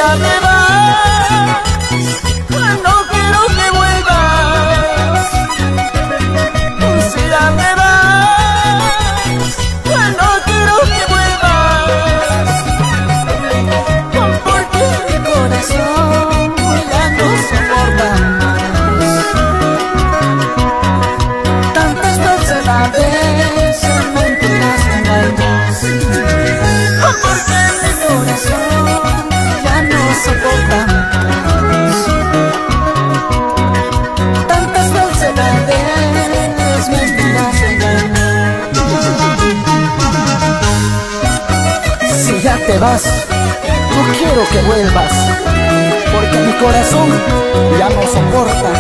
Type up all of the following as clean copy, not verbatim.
ya te vas, no quiero que vuelvas. Si ya te vas, no quiero que vuelvas. Porque mi corazón ya no soporta más tantas falsedades, mentiras, engaños. Porque mi corazón ya no soporta más tantas falsedades, mentiras, engaños. Si ya te vas, no quiero que vuelvas, porque mi corazón ya no soporta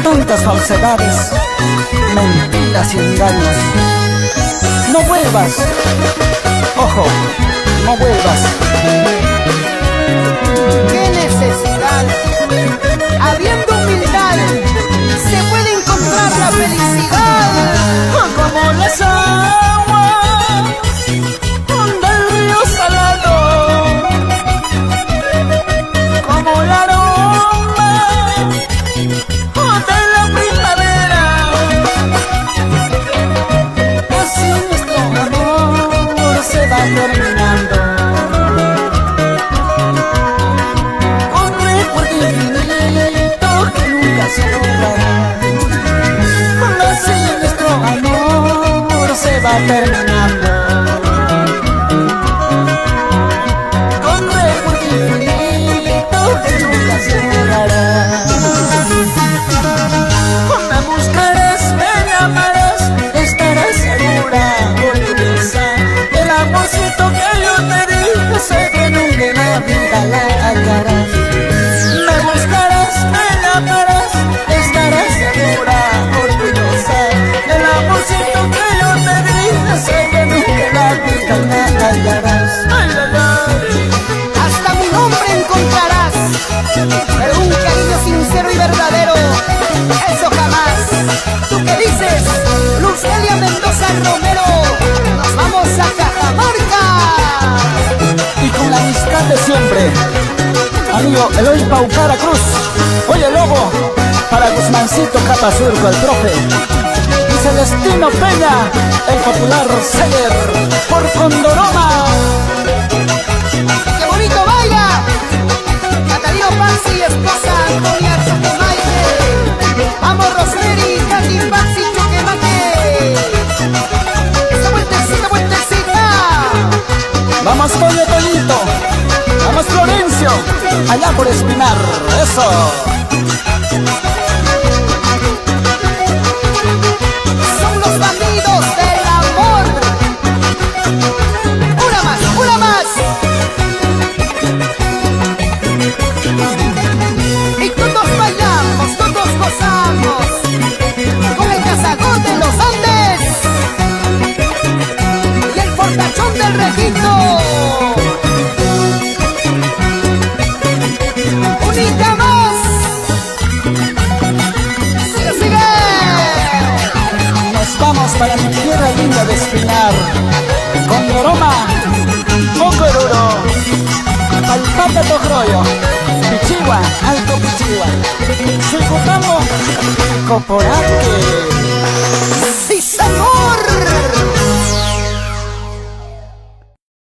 tantas falsedades, mentiras y engaños. No vuelvas, ojo, no vuelvas. ¡Qué necesidad! Habiendo humildad, se puede encontrar la felicidad. Como las aguas del río salado, como el aroma de la primavera. Así nuestro amor se va terminando, un recuerdo infinito que nunca se logrará. Así nuestro amor se va terminando, con recuerdo infinito que nunca se logrará. Me buscarás, me llamarás, estarás segura, orgullosa del amorcito que yo te di. Sé que nunca en la vida la hallarás. Me buscarás, me llamarás, estarás segura, orgullosa del amorcito que yo te di. Sé que nunca en la vida la hallarás. Ay, ay, ay. Hasta mi nombre encontrarás, pero un cariño sincero y verdadero, eso jamás. ¿Tú qué dices, Lucelia Mendoza Romero? Nos vamos a Cajamarca. Y con la amistad de siempre, amigo Eloy Paucara Cruz. Oye, Lobo, para Guzmancito Capasurco, el profe, y Celestino Peña, el popular Seller, por Condoroma. ¡Qué bonito baila! Catalino Paxi y esposa Antonia Choquemaite. Vamos Rosemary, Candy Paxi Choquemate. Esta vueltecita, vueltecita. Vamos Toño Toñito, vamos Florencio, allá por Espinar, eso. Son los bandidos del amor. Una más, una más. Y todos bailamos, todos gozamos con el cazagón de los Andes y el fortachón del Regito. Unita más. Sigue, sigue. Nos vamos para mi tierra linda de Espinar, Condoroma, Mocoruro, Palpata Togroyo, Pichigua, Alto Pichigua, Suicutamo, Coporaque.